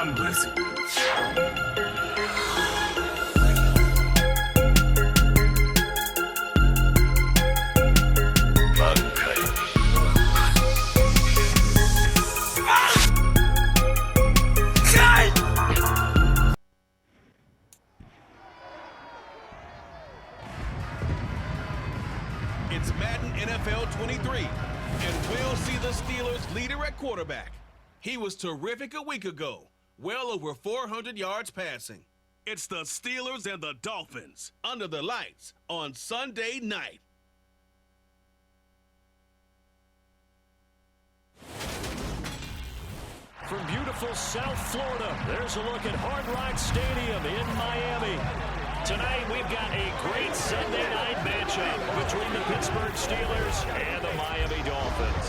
God bless you. It's Madden NFL 23, and we'll see the Steelers' leader at quarterback. He was terrific a week ago, well over 400 yards passing. It's the Steelers and the Dolphins under the lights on Sunday night. From beautiful South Florida, there's a look at Hard Rock Stadium in Miami. Tonight, we've got a great Sunday night matchup between the Pittsburgh Steelers and the Miami Dolphins.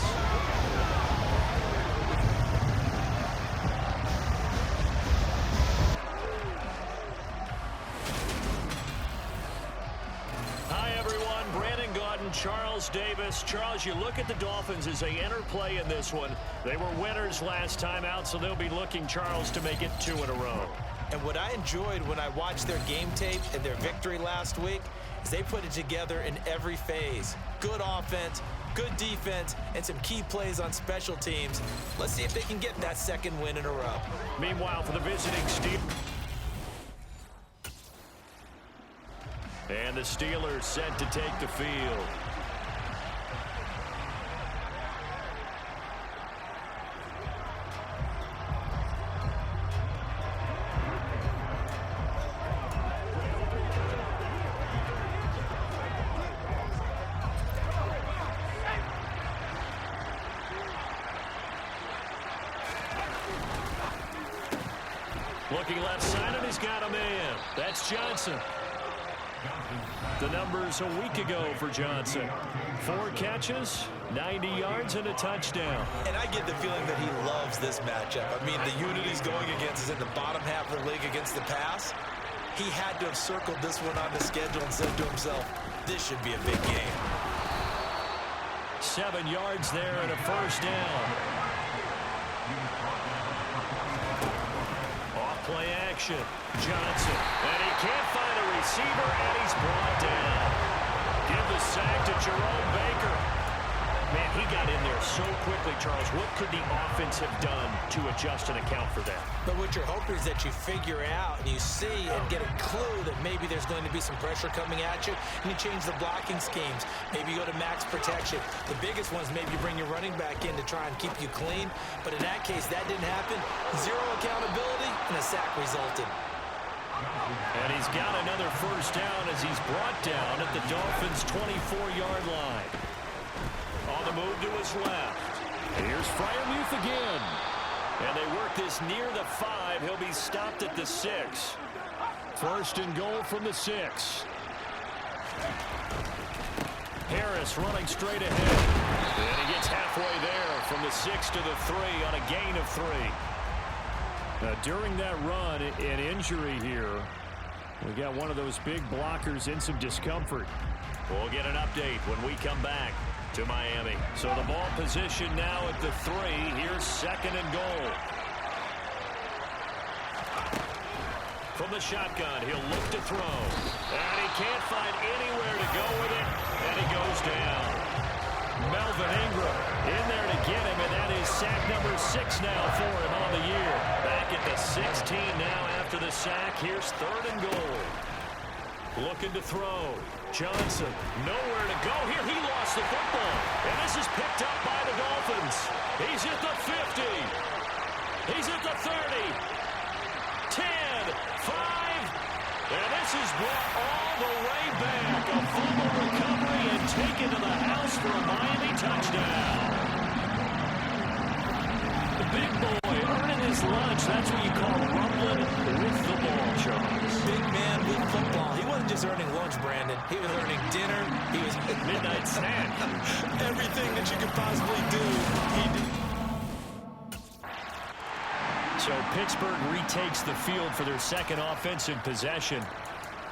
Hi, everyone. Brandon Gaudin, Charles Davis. Charles, you look at the Dolphins as they enter play in this one. They were winners last time out, so they'll be looking, Charles, to make it 2 in a row. And what I enjoyed when I watched their game tape and their victory last week is they put it together in every phase. Good offense, good defense, and some key plays on special teams. Let's see if they can get that second win in a row. Meanwhile, for the visiting Steelers. And the Steelers set to take the field. Looking left side, and he's got a man. That's Johnson. The numbers a week ago for Johnson. 4 catches, 90 yards, and a touchdown. And I get the feeling that he loves this matchup. I mean, the unit he's going against is in the bottom half of the league against the pass. He had to have circled this one on the schedule and said to himself, this should be a big game. 7 yards there and a first down. Play action. Johnson. And he can't find a receiver, and he's brought down. Give the sack to Jerome Baker. Man, he got in there so quickly, Charles. What could the offense have done to adjust and account for that? But what you're hoping is that you figure out and you see and get a clue that maybe there's going to be some pressure coming at you, and you change the blocking schemes. Maybe you go to max protection. The biggest one's maybe you bring your running back in to try and keep you clean. But in that case, that didn't happen. 0 accountability, and a sack resulted. And he's got another first down as he's brought down at the Dolphins' 24-yard line. On the move to his left. Here's Freiermuth again. And they work this near the 5. He'll be stopped at the 6. First and goal from the 6. Harris running straight ahead. And he gets halfway there from the 6 to the 3 on a gain of 3. Now, during that run, an injury here. We got one of those big blockers in some discomfort. We'll get an update when we come back to Miami. So the ball position now at the 3. Here's second and goal. From the shotgun, he'll look to throw. And he can't find anywhere to go with it. And he goes down. Melvin Ingram in there to get him, and that is sack number 6 now for him on the year. Back at the 16 now after the sack. Here's third and goal. Looking to throw. Johnson, nowhere to go here. He lost the football. And this is picked up by the Dolphins. He's at the 50. He's at the 30. 10, 5. And this is brought all the way back. A fumble recovery and taken to the house for a Miami touchdown. The big boy earning his lunch. That's what you call rumbling with the ball, Charles. Big man with football. He wasn't just earning lunch, Brandon. He was earning dinner. He was midnight snack. Everything that you could possibly do, he did. So Pittsburgh retakes the field for their second offensive possession.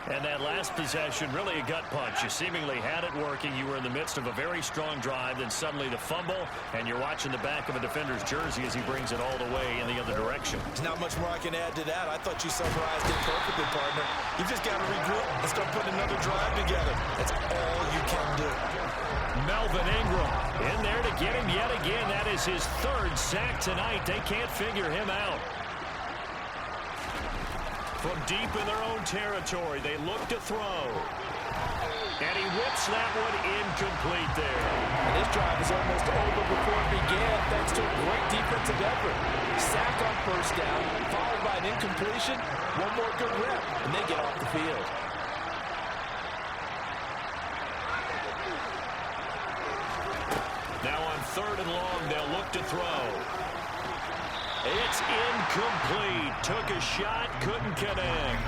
And that last possession, really a gut punch. You seemingly had it working. You were in the midst of a very strong drive, then suddenly the fumble, and you're watching the back of a defender's jersey as he brings it all the way in the other direction. There's not much more I can add to that. I thought you summarized it perfectly, partner. You just got to regroup and start putting another drive together. That's all you can do. Melvin Ingram in there to get him yet again. That is his third sack tonight. They can't figure him out. From deep in their own territory, they look to throw. And he whips that one incomplete there. And this drive is almost over before it began, thanks to a great defensive effort. Sack on first down, followed by an incompletion. One more good rep, and they get off the field. Now on 3rd and long, they'll look to throw. It's incomplete. Took a shot, couldn't connect.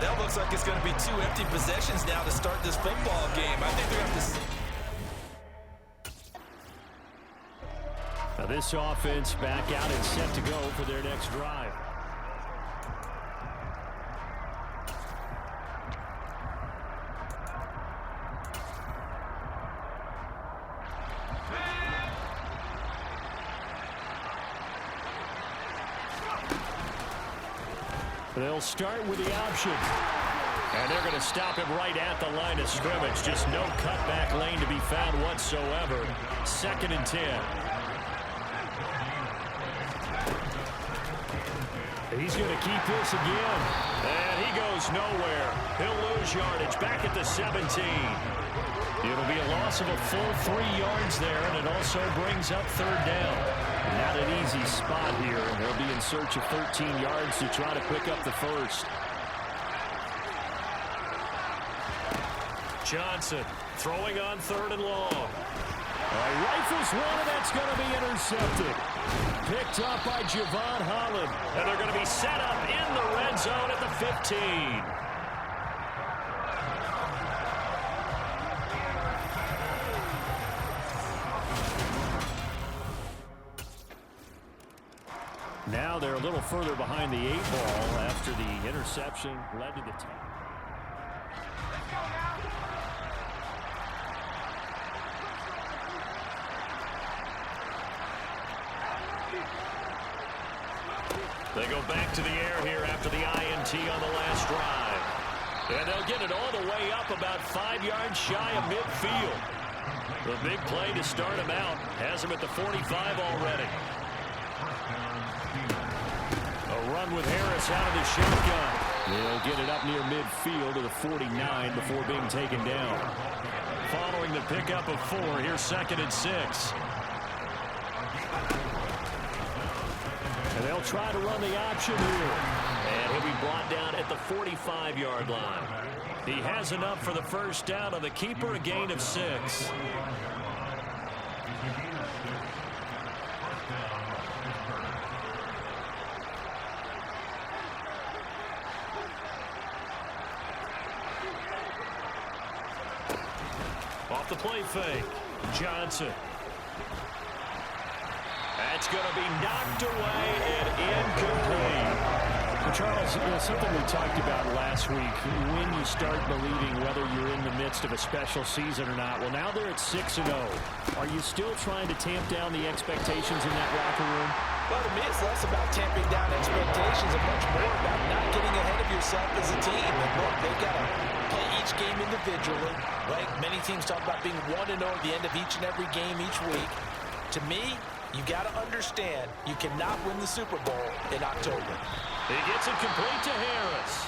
That looks like it's going to be 2 empty possessions now to start this football game. I think they're going to have to... Now this offense back out and set to go for their next drive. They'll start with the option. And they're going to stop him right at the line of scrimmage. Just no cutback lane to be found whatsoever. 2nd and 10. He's going to keep this again. And he goes nowhere. He'll lose yardage back at the 17. It'll be a loss of a full 3 yards there, and it also brings up 3rd down. Not an easy spot here, and they'll be in search of 13 yards to try to pick up the first. Johnson throwing on 3rd and long. Rifles one, and that's going to be intercepted. Picked up by Javon Holland, and they're going to be set up in the red zone at the 15. Now they're a little further behind the 8 ball after the interception led to the 10. They go back to the air here after the INT on the last drive. And they'll get it all the way up about 5 yards shy of midfield. The big play to start him out has him at the 45 already. A run with Harris out of the shotgun. They'll get it up near midfield to the 49 before being taken down. Following the pickup of 4, here's 2nd and 6. And they'll try to run the option here. And he'll be brought down at the 45-yard line. He has enough for the first down on the keeper, a gain of 6. Off the play fake, Johnson. That's going to be knocked away and incomplete. Well, Charles, something we talked about last week, when you start believing whether you're in the midst of a special season or not. Well, now they're at 6-0. Are you still trying to tamp down the expectations in that locker room? Well, to me, it's less about tamping down expectations and much more about not getting ahead of yourself as a team. And look, they've got to play each game individually, right? Many teams talk about being 1-0 at the end of each and every game each week. To me, you got to understand you cannot win the Super Bowl in October. He gets it complete to Harris.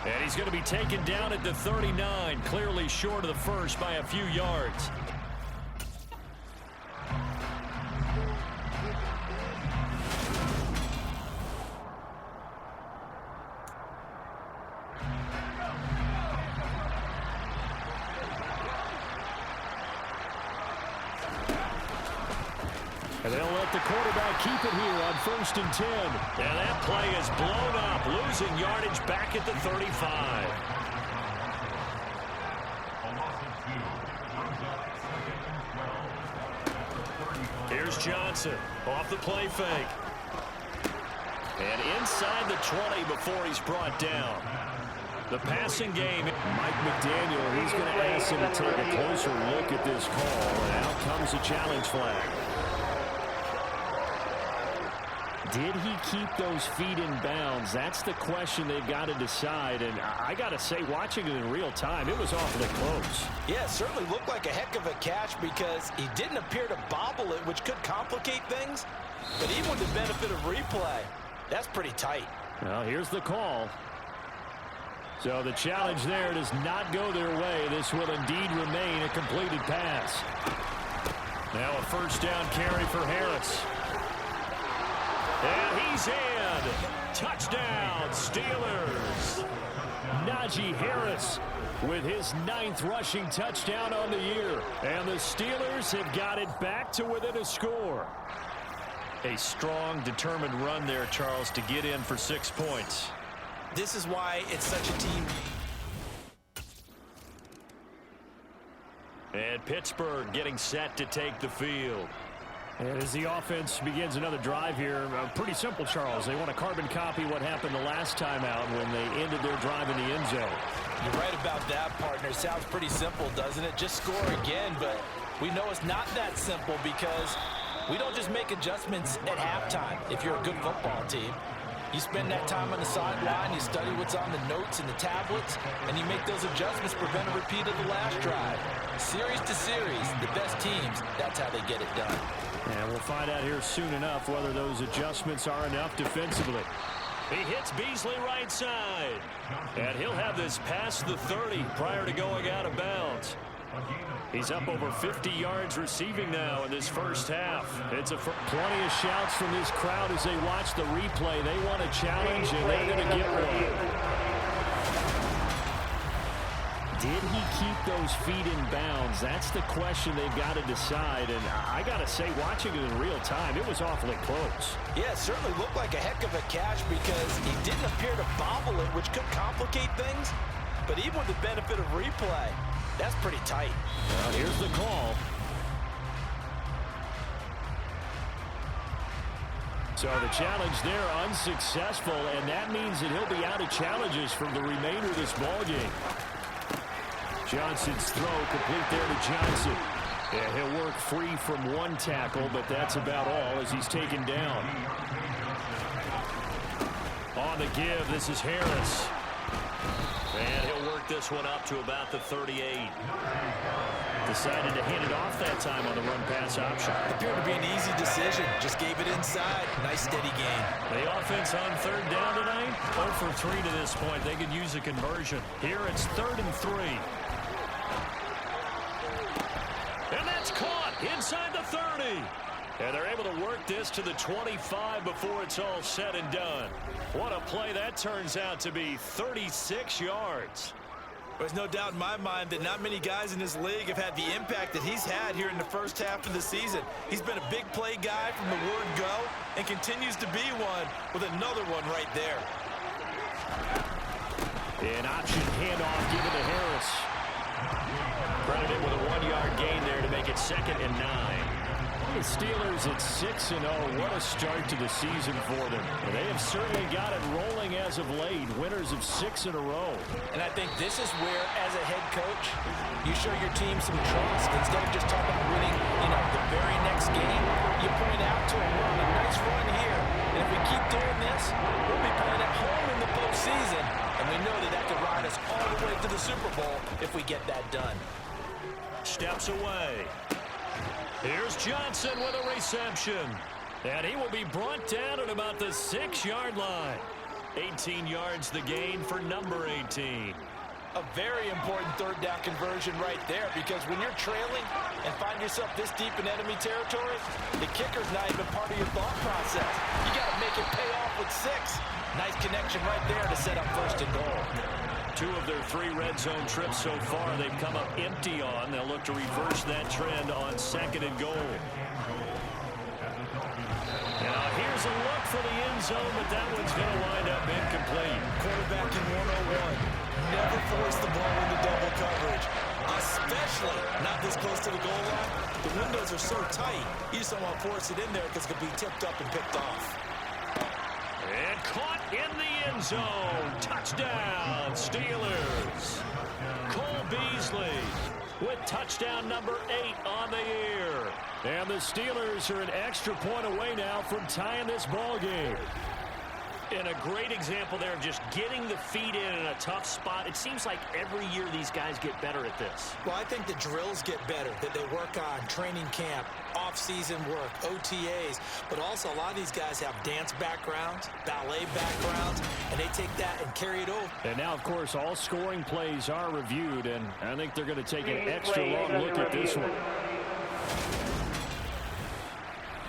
And he's going to be taken down at the 39, clearly short of the first by a few yards. And they'll let the quarterback keep it here on 1st and 10. And that play is blown up, losing yardage back at the 35. Here's Johnson off the play fake. And inside the 20 before he's brought down. The passing game. Mike McDaniel, he's going to ask him to take a closer look at this call, and out comes a challenge flag. Did he keep those feet in bounds? That's the question they've got to decide, and I got to say, watching it in real time, it was awfully close. Yeah, it certainly looked like a heck of a catch because he didn't appear to bobble it, which could complicate things. But even with the benefit of replay, that's pretty tight. Well, here's the call. So the challenge there does not go their way. This will indeed remain a completed pass. Now a first down carry for Harris. And he's in. Touchdown, Steelers. Najee Harris with his 9th rushing touchdown on the year. And the Steelers have got it back to within a score. A strong, determined run there, Charles, to get in for 6 points. This is why it's such a team. And Pittsburgh getting set to take the field. And as the offense begins another drive here, pretty simple, Charles. They want to carbon copy what happened the last time out when they ended their drive in the end zone. You're right about that, partner. Sounds pretty simple, doesn't it? Just score again, but we know it's not that simple because we don't just make adjustments at halftime if you're a good football team. You spend that time on the sideline, you study what's on the notes and the tablets, and you make those adjustments to prevent a repeat of the last drive. Series to series, the best teams, that's how they get it done. And we'll find out here soon enough whether those adjustments are enough defensively. He hits Beasley right side. And he'll have this past the 30 prior to going out of bounds. He's up over 50 yards receiving now in this first half. It's plenty of shouts from this crowd as they watch the replay. They want a challenge, and they're going to get one. Did he keep those feet in bounds? That's the question they've got to decide. And I got to say, watching it in real time, it was awfully close. Yeah, it certainly looked like a heck of a catch because he didn't appear to bobble it, which could complicate things. But even with the benefit of replay, that's pretty tight. Well, here's the call. So the challenge there unsuccessful, and that means that he'll be out of challenges from the remainder of this ballgame. Johnson's throw complete there to Johnson. Yeah, he'll work free from one tackle, but that's about all as he's taken down. On the give, this is Harris. And he'll work this one up to about the 38. Decided to hand it off that time on the run-pass option. Appeared to be an easy decision. Just gave it inside. Nice steady gain. The offense on third down tonight, 0 for 3 to this point. They could use a conversion. Here it's 3rd and 3. And that's caught inside the 30. And they're able to work this to the 25 before it's all said and done. What a play that turns out to be, 36 yards. There's no doubt in my mind that not many guys in this league have had the impact that he's had here in the first half of the season. He's been a big play guy from the word go and continues to be one with another one right there. An option handoff given to Harris. Credited with a 1-yard gain there to make it 2nd and 9. The Steelers at 6-0. What a start to the season for them. They have certainly got it rolling as of late. Winners of 6 in a row. And I think this is where, as a head coach, you show your team some trust. Instead of just talking about winning, the very next game, you point out to them, we're on a nice run here. And if we keep doing this, we'll be playing at home in the postseason. And we know that could ride us all the way to the Super Bowl if we get that done. Steps away. Here's Johnson with a reception. And he will be brought down at about the 6-yard line. 18 yards the gain for number 18. A very important third down conversion right there, because when you're trailing and find yourself this deep in enemy territory, the kicker's not even part of your thought process. You got to make it pay off with 6. Nice connection right there to set up 1st and goal. 2 of their 3 red zone trips so far they've come up empty on. They'll look to reverse that trend on 2nd and goal. Now here's a look for the end zone, but that one's going to wind up incomplete. Quarterback in 101. Never force the ball into double coverage, especially not this close to the goal line. The windows are so tight, you just don't want to force it in there because it could be tipped up and picked off. And Caught in the end zone. Touchdown, Steelers. Cole Beasley with touchdown number 8 on the year. And the Steelers are an extra point away now from tying this ball game. And a great example there of just getting the feet in a tough spot. It seems like every year these guys get better at this. Well, I think the drills get better, that they work on training camp, off-season work, OTAs. But also a lot of these guys have dance backgrounds, ballet backgrounds, and they take that and carry it over. And now, of course, all scoring plays are reviewed, and I think they're going to take an extra long look at this one.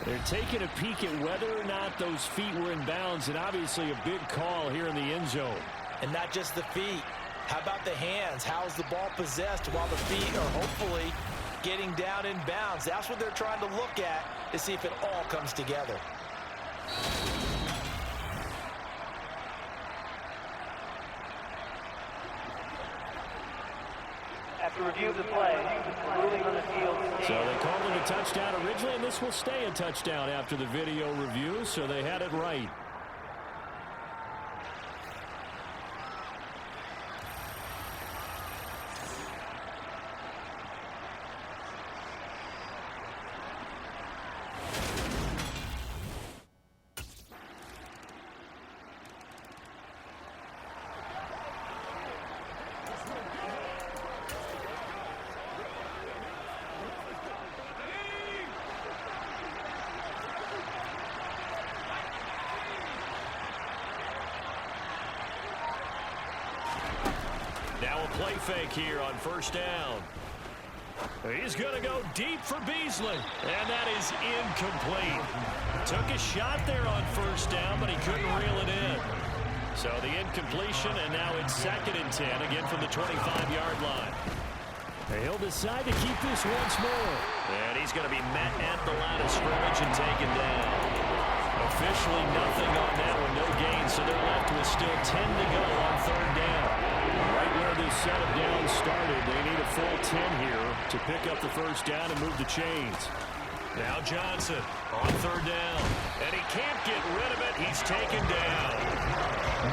They're taking a peek at whether or not those feet were in bounds, and obviously a big call here in the end zone. And not just the feet. How about the hands? How is the ball possessed while the feet are hopefully getting down in bounds? That's what they're trying to look at to see if it all comes together. After review of the play, ruling on the field. So they called it a touchdown originally, and this will stay a touchdown after the video review, so they had it right. Now a play fake here on first down. He's going to go deep for Beasley, and that is incomplete. Took a shot there on first down, but he couldn't reel it in. So the incompletion, and now it's 2nd and 10, again from the 25-yard line. He'll decide to keep this once more. And he's going to be met at the line of scrimmage and taken down. Officially nothing on that one, no gain, so they're left with still 10 to go on 3rd down. Right where this set of downs started, they need a full 10 here to pick up the first down and move the chains. Now Johnson on 3rd down, and he can't get rid of it. He's taken down.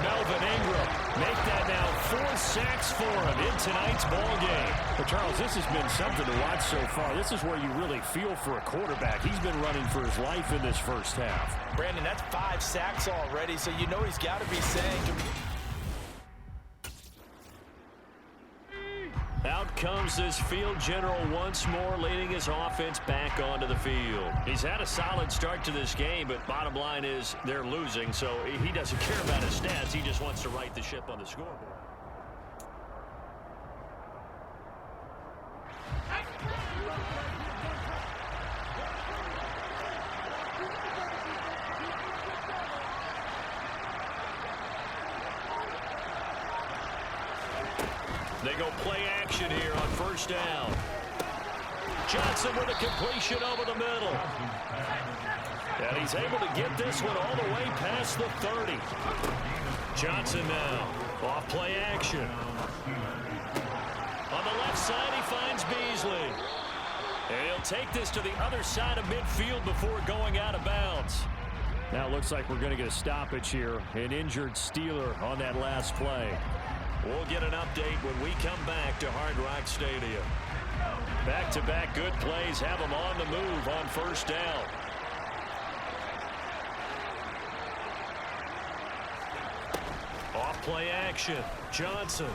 Melvin Ingram make that now 4 sacks for him in tonight's ball game. But Charles, this has been something to watch so far. This is where you really feel for a quarterback. He's been running for his life in this first half. Brandon, that's 5 sacks already, so you know he's got to be saying. Out comes this field general once more, leading his offense back onto the field. He's had a solid start to this game, but bottom line is they're losing, so he doesn't care about his stats. He just wants to right the ship on the scoreboard. They go play action here on first down. Johnson with a completion over the middle. And he's able to get this one all the way past the 30. Johnson now off play action. On the left side, he finds Beasley. And he'll take this to the other side of midfield before going out of bounds. Now it looks like we're going to get a stoppage here. An injured Steeler on that last play. We'll get an update when we come back to Hard Rock Stadium. Back-to-back good plays have them on the move on first down. Off play action. Johnson.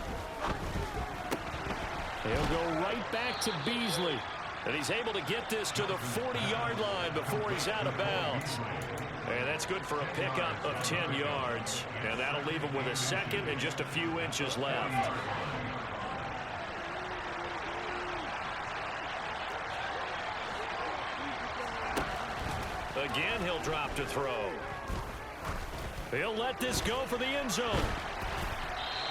He'll go right back to Beasley. And he's able to get this to the 40-yard line before he's out of bounds. And that's good for a pickup of 10 yards. And that'll leave him with a 2nd and just a few inches left. Again, he'll drop to throw. He'll let this go for the end zone.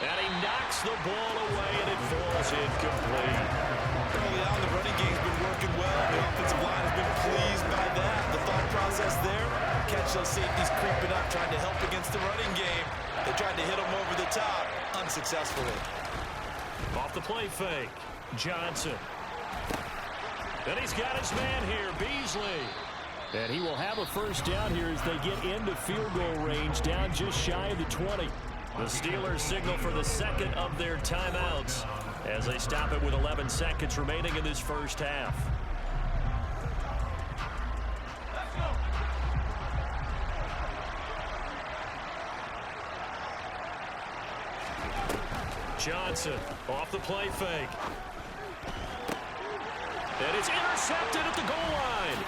And he knocks the ball away, and it falls incomplete. Early on, the running game's been working well. The offensive line has been pleased by that. The thought process there, catch those safeties creeping up, trying to help against the running game. They tried to hit him over the top, unsuccessfully. Off the play fake, Johnson. And he's got his man here, Beasley. And he will have a first down here as they get into field goal range, down just shy of the 20. The Steelers signal for the second of their timeouts as they stop it with 11 seconds remaining in this first half. Johnson off the play fake. And it's intercepted at the goal line.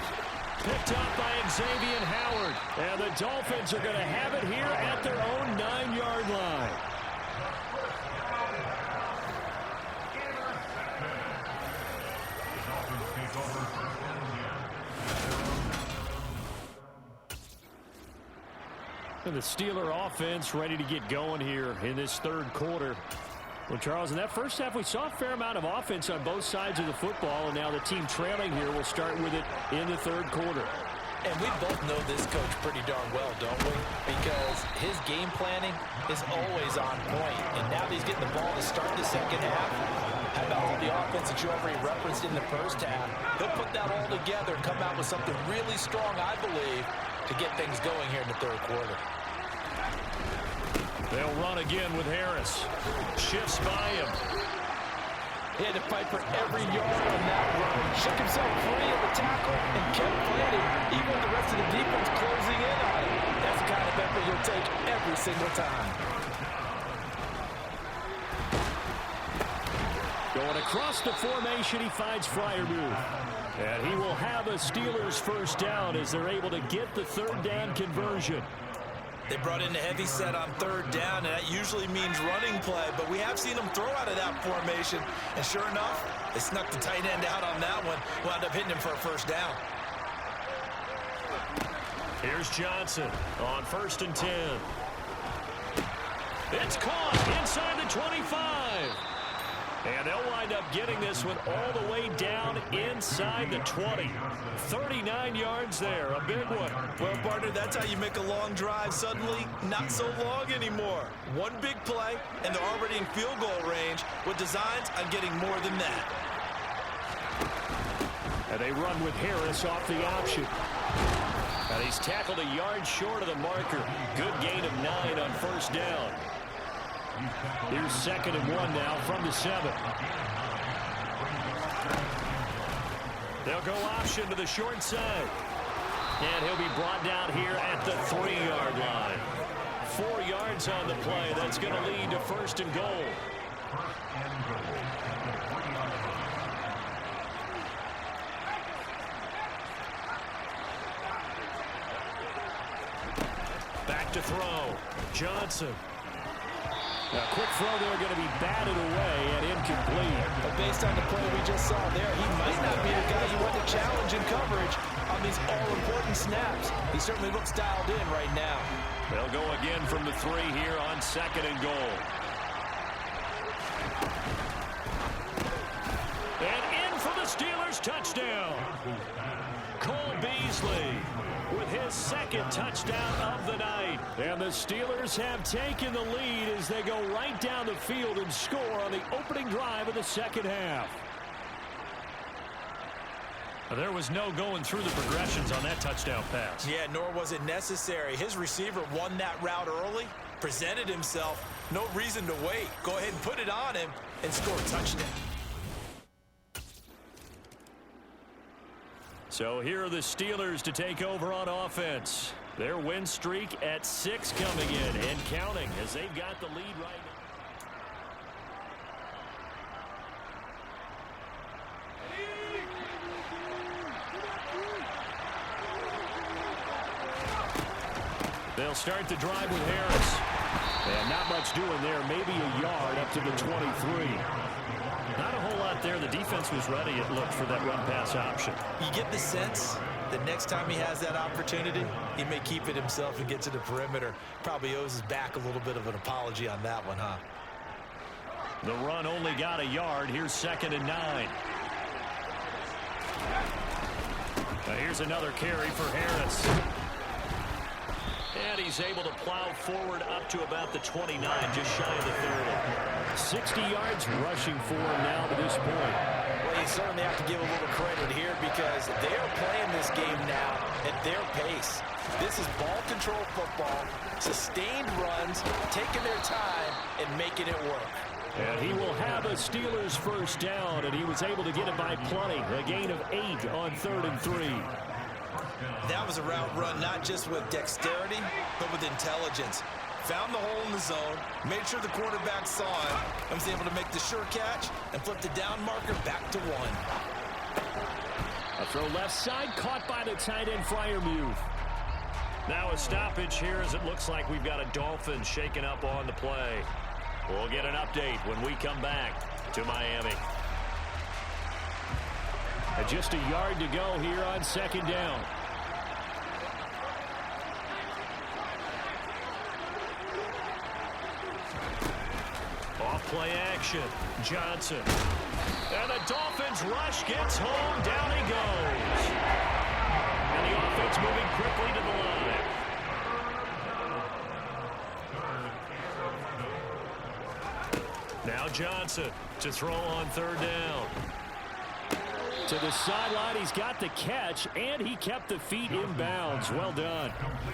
Picked up by Xavier Howard. And the Dolphins are going to have it here at their own 9-yard line. And the Steeler offense ready to get going here in this third quarter. Well, Charles, in that first half, we saw a fair amount of offense on both sides of the football, and now the team trailing here will start with it in the third quarter. And we both know this coach pretty darn well, don't we? Because his game planning is always on point. And now that he's getting the ball to start the second half, how about all the offense that you already referenced in the first half? He'll put that all together and come out with something really strong, I believe, to get things going here in the third quarter. They'll run again with Harris. Shifts by him. He had to fight for every yard on that run. Shook himself free of the tackle and kept fighting, even with the rest of the defense closing in on him. That's the kind of effort you'll take every single time. Going across the formation, he finds Freiermuth. And he will have a Steelers first down as they're able to get the third down conversion. They brought in a heavy set on third down, and that usually means running play, but we have seen them throw out of that formation, and sure enough, they snuck the tight end out on that one, wound up hitting him for a first down. Here's Johnson on 1st and 10. It's caught inside the 25. And they'll wind up getting this one all the way down inside the 20. 39 yards there, a big one. Well, partner, that's how you make a long drive suddenly not so long anymore. One big play, and they're already in field goal range with designs on getting more than that. And they run with Harris off the option. And he's tackled a yard short of the marker. Good gain of 9 on first down. Here's 2nd and 1 now from the 7. They'll go option to the short side. And he'll be brought down here at the 3-yard line. 4 yards on the play. That's going to lead to 1st and goal. Back to throw. Johnson. A quick throw there going to be batted away and incomplete. But based on the play we just saw there, he might not be the guy you want to challenge in coverage on these all-important snaps. He certainly looks dialed in right now. They'll go again from the 3 here on 2nd and goal. And in for the Steelers touchdown. Cole Beasley with his 2nd touchdown of the night. And the Steelers have taken the lead as they go right down the field and score on the opening drive of the second half. There was no going through the progressions on that touchdown pass. Yeah, nor was it necessary. His receiver won that route early, presented himself. No reason to wait. Go ahead and put it on him and score a touchdown. So here are the Steelers to take over on offense. Their win streak at 6 coming in and counting as they've got the lead right now. They'll start the drive with Harris. And not much doing there. Maybe a yard up to the 23. Not a whole lot there. The defense was ready, it looked, for that run-pass option. You get the sense that next time he has that opportunity, he may keep it himself and get to the perimeter. Probably owes his back a little bit of an apology on that one, huh? The run only got a yard. Here's 2nd and 9. Now here's another carry for Harris. And he's able to plow forward up to about the 29, just shy of the 30. 60 yards rushing for him now to this point. Well, he you certainly have to give a little credit here because they are playing this game now at their pace. This is ball control football, sustained runs, taking their time, and making it work. And he will have a Steelers first down, and he was able to get it by plenty. A gain of 8 on 3rd and 3. That was a route run not just with dexterity, but with intelligence. Found the hole in the zone, made sure the quarterback saw it, and was able to make the sure catch and flip the down marker back to 1. A throw left side, caught by the tight end, Freiermuth. Now a stoppage here as it looks like we've got a Dolphin shaken up on the play. We'll get an update when we come back to Miami. And just a yard to go here on 2nd down. Off-play action. Johnson. And the Dolphins rush gets home. Down he goes. And the offense moving quickly to the line. Now Johnson to throw on 3rd down. To the sideline, he's got the catch, and he kept the feet in bounds. Well done.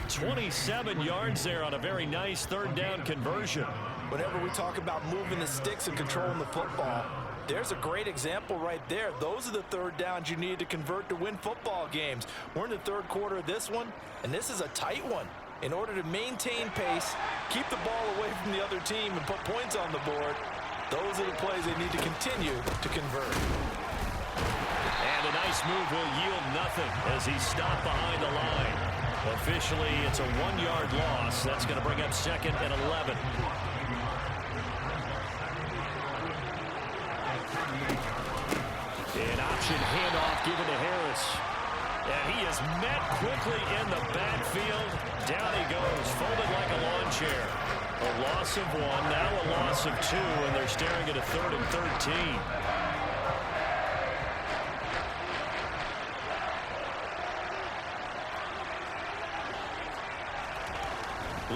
27 yards there on a very nice 3rd down conversion. Whenever we talk about moving the sticks and controlling the football, there's a great example right there. Those are the 3rd downs you need to convert to win football games. We're in the 3rd quarter of this one, and this is a tight one. In order to maintain pace, keep the ball away from the other team, and put points on the board, those are the plays they need to continue to convert. And a nice move will yield nothing as he's stopped behind the line. Officially, it's a 1-yard loss. That's going to bring up 2nd and 11. An option handoff given to Harris. And he is met quickly in the backfield. Down he goes, folded like a lawn chair. A loss of 1, now a loss of 2, and they're staring at a 3rd and 13.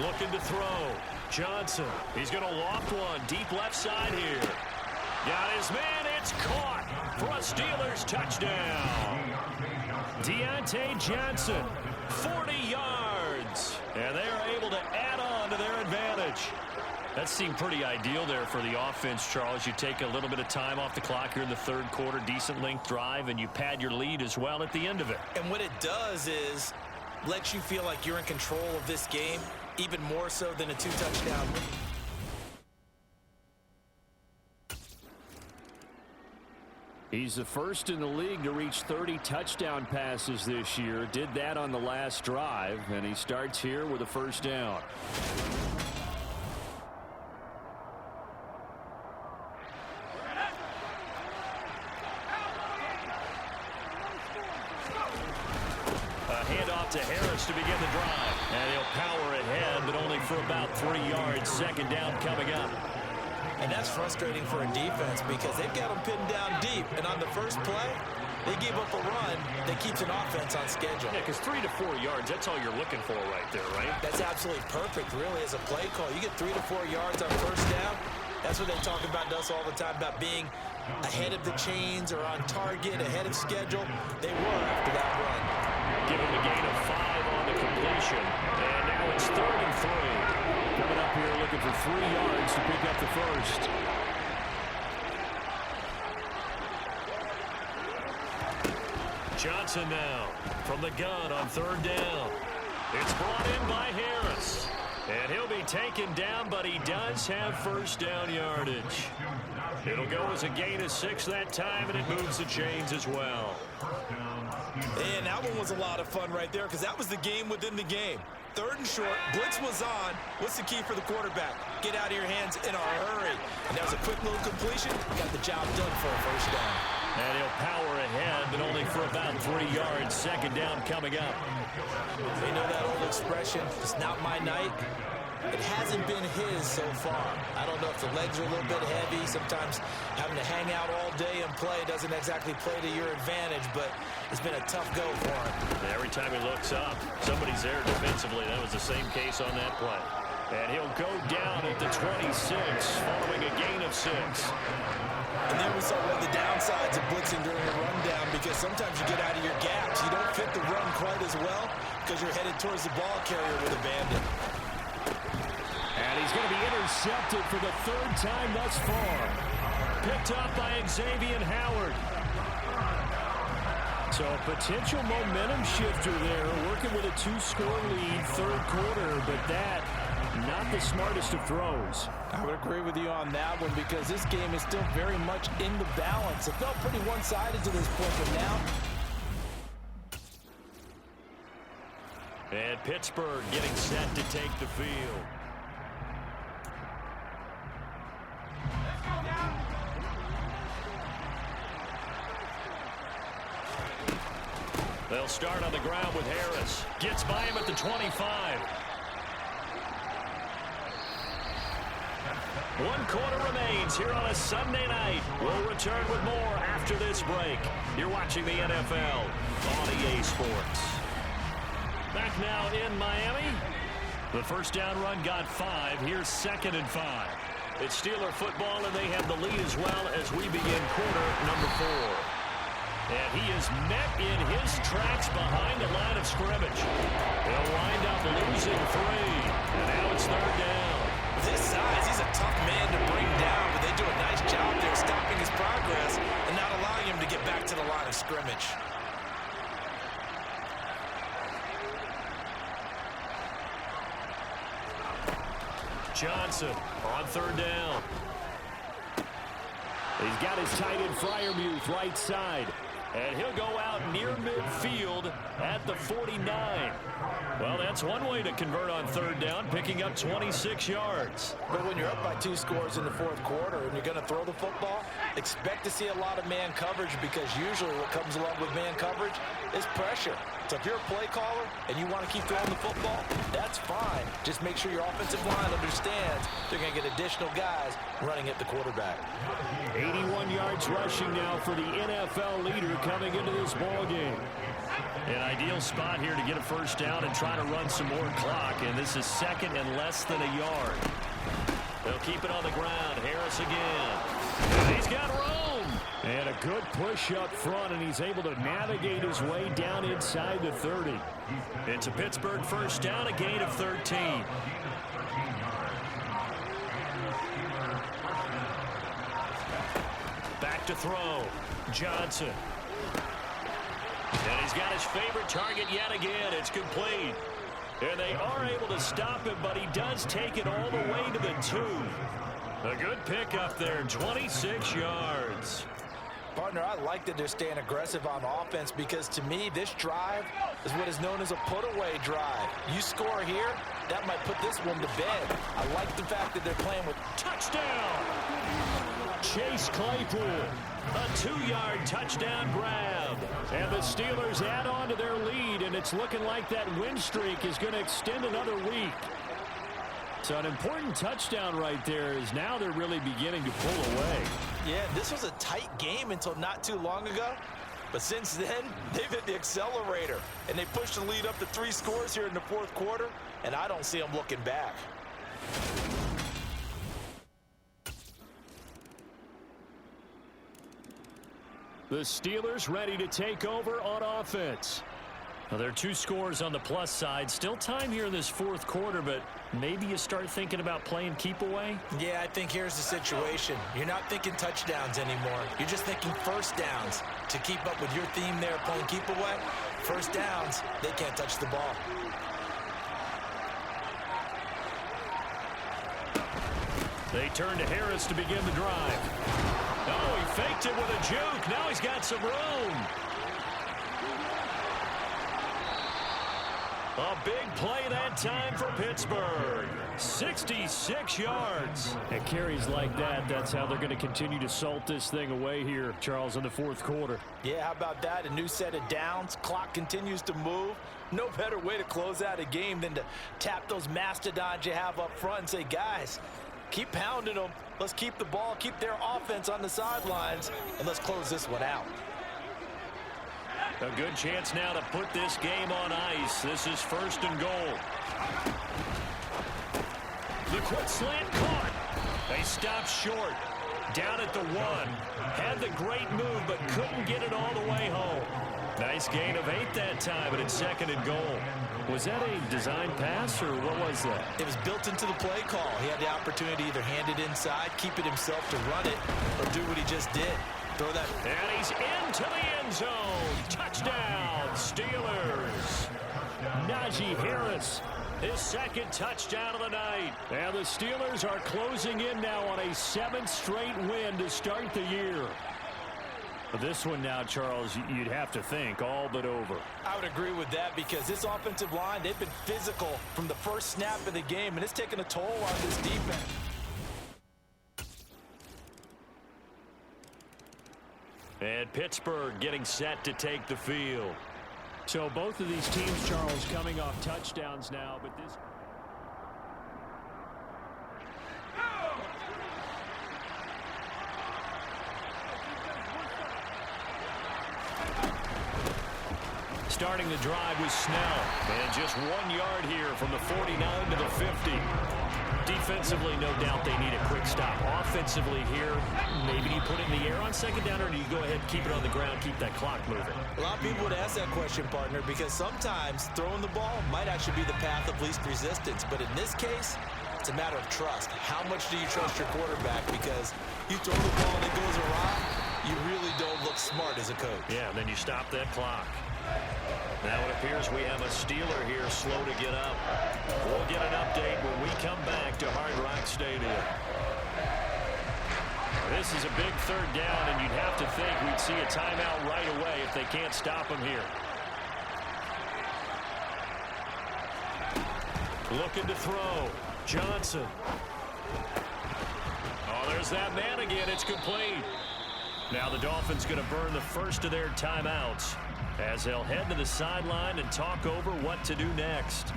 Looking to throw. Johnson. He's going to loft one. Deep left side here. Got his man. It's caught for a Steelers touchdown. Deontay Johnson. 40 yards. And they are able to add on to their advantage. That seemed pretty ideal there for the offense, Charles. You take a little bit of time off the clock here in the 3rd quarter. Decent length drive. And you pad your lead as well at the end of it. And what it does is lets you feel like you're in control of this game, even more so than a 2-touchdown lead. He's the first in the league to reach 30 touchdown passes this year. Did that on the last drive, and he starts here with a first down. Handoff to Harris to begin the drive. And he'll power ahead, but only for about 3 yards. 2nd down coming up. And that's frustrating for a defense because they've got them pinned down deep. And on the first play, they gave up a run that keeps an offense on schedule. Yeah, because 3 to 4 yards, that's all you're looking for right there, right? That's absolutely perfect, really, as a play call. You get 3 to 4 yards on first down. That's what they talk about to us all the time, about being ahead of the chains or on target, ahead of schedule. They were after that run. Give him a gain of 5 on the completion. And now it's 3rd and 3. Coming up here looking for 3 yards to pick up the first. Johnson now from the gun on 3rd down. It's brought in by Harris. And he'll be taken down, but he does have first down yardage. It'll go as a gain of 6 that time, and it moves the chains as well. And that one was a lot of fun right there because that was the game within the game. 3rd and short, blitz was on. What's the key for the quarterback? Get out of your hands in a hurry. And that was a quick little completion. Got the job done for a first down. And he'll power ahead, but only for about 3 yards. 2nd down coming up. They know that old expression, it's not my night. It hasn't been his so far. I don't know if the legs are a little bit heavy. Sometimes having to hang out all day and play doesn't exactly play to your advantage, but it's been a tough go for him. Every time he looks up, somebody's there defensively. That was the same case on that play. And he'll go down at the 26, following a gain of 6. And then we saw one of the downsides of blitzing during a rundown, because sometimes you get out of your gaps. You don't fit the run quite as well because you're headed towards the ball carrier with a bandit. And he's going to be intercepted for the third time thus far. Picked up by Xavier Howard. So a potential momentum shifter there, working with a 2-score lead, third quarter, but that, not the smartest of throws. I would agree with you on that one, because this game is still very much in the balance. It felt pretty one-sided to this point, but now... And Pittsburgh getting set to take the field. They'll start on the ground with Harris. Gets by him at the 25. 1 quarter remains here on a Sunday night. We'll return with more after this break. You're watching the NFL on EA Sports. Back now in Miami. The first down run got 5. Here's 2nd and 5. It's Steeler football, and they have the lead as well as we begin quarter number 4. And he is met in his tracks behind the line of scrimmage. He'll wind up losing 3. And now it's 3rd down. With his size, he's a tough man to bring down, but they do a nice job there stopping his progress and not allowing him to get back to the line of scrimmage. Johnson on 3rd down. He's got his tight end Freiermuth right side. And he'll go out near midfield at the 49. Well, that's one way to convert on 3rd down, picking up 26 yards. But when you're up by 2 scores in the 4th quarter and you're going to throw the football, expect to see a lot of man coverage, because usually what comes along with man coverage is pressure. So if you're a play caller and you want to keep throwing the football, that's fine. Just make sure your offensive line understands they're going to get additional guys running at the quarterback. 81 yards rushing now for the NFL leader coming into this ball game. An ideal spot here to get a first down and try to run some more clock, and this is 2nd and less than a yard. They'll keep it on the ground. Harris again. And he's got room. And a good push up front, and he's able to navigate his way down inside the 30. It's a Pittsburgh first down, a gain of 13. Back to throw. Johnson. And he's got his favorite target yet again. It's complete. And they are able to stop him, but he does take it all the way to the 2. A good pick up there, 26 yards. Partner, I like that they're staying aggressive on offense, because to me, this drive is what is known as a put-away drive. You score here, that might put this one to bed. I like the fact that they're playing with touchdown. Chase Claypool, a 2-yard touchdown grab. And the Steelers add on to their lead, and it's looking like that win streak is going to extend another week. So an important touchdown right there, is now they're really beginning to pull away. Yeah, this was a tight game until not too long ago. But since then, they've hit the accelerator. And they pushed the lead up to 3 scores here in the 4th quarter. And I don't see them looking back. The Steelers ready to take over on offense. Well, there are 2 scores on the plus side. Still time here in this 4th quarter, but maybe you start thinking about playing keep away? Yeah, I think here's the situation. You're not thinking touchdowns anymore. You're just thinking first downs. To keep up with your theme there, playing keep away, first downs, they can't touch the ball. They turn to Harris to begin the drive. Oh, he faked it with a juke. Now he's got some room. A big play that time for Pittsburgh. 66 yards. And carries like that, that's how they're going to continue to salt this thing away here, Charles, in the 4th quarter. Yeah, how about that? A new set of downs. Clock continues to move. No better way to close out a game than to tap those mastodons you have up front and say, guys, keep pounding them. Let's keep the ball, keep their offense on the sidelines, and let's close this one out. A good chance now to put this game on ice. This is 1st and goal. The quick slant caught. They stop short. Down at the 1. Had the great move, but couldn't get it all the way home. Nice gain of 8 that time, but it's 2nd and goal. Was that a design pass, or what was that? It was built into the play call. He had the opportunity to either hand it inside, keep it himself to run it, or do what he just did. Throw that. And he's into the end zone. Touchdown, Steelers. Najee Harris. His 2nd touchdown of the night. And the Steelers are closing in now on a 7th straight win to start the year. This one now, Charles, you'd have to think all but over. I would agree with that because this offensive line, they've been physical from the first snap of the game, and it's taken a toll on this defense. And Pittsburgh getting set to take the field. So both of these teams, Charles, coming off touchdowns now, but this... Starting the drive with Snell. And just 1 yard here from the 49 to the 50. Defensively, no doubt they need a quick stop. Offensively here, maybe you put it in the air on 2nd down, or do you go ahead and keep it on the ground, keep that clock moving? A lot of people would ask that question, partner, because sometimes throwing the ball might actually be the path of least resistance. But in this case, it's a matter of trust. How much do you trust your quarterback? Because you throw the ball and it goes awry, you really don't look smart as a coach. Yeah, and then you stop that clock. Now it appears we have a Steeler here slow to get up. We'll get an update when we come back to Hard Rock Stadium. This is a big 3rd down, and you'd have to think we'd see a timeout right away if they can't stop him here. Looking to throw. Johnson. Oh, there's that man again. It's complete. Now the Dolphins going to burn the first of their timeouts as they'll head to the sideline and talk over what to do next.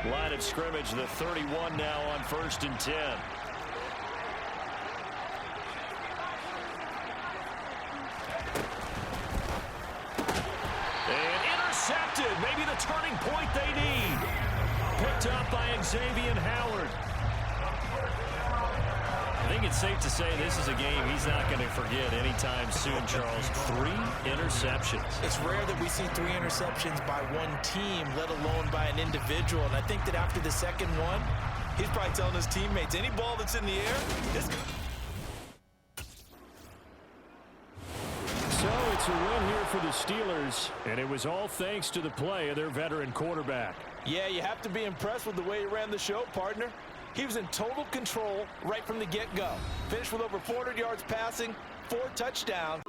Line of scrimmage, the 31 now on 1st and 10. And intercepted. Maybe the turning point they need. Picked up by Xavier Howard. I think it's safe to say this is a game he's not going to forget anytime soon, Charles. 3 interceptions. It's rare that we see 3 interceptions by one team, let alone by an individual. And I think that after the 2nd one, he's probably telling his teammates, any ball that's in the air is good. So it's a win here for the Steelers, and it was all thanks to the play of their veteran quarterback. Yeah, you have to be impressed with the way he ran the show, partner. He was in total control right from the get-go. Finished with over 400 yards passing, 4 touchdowns.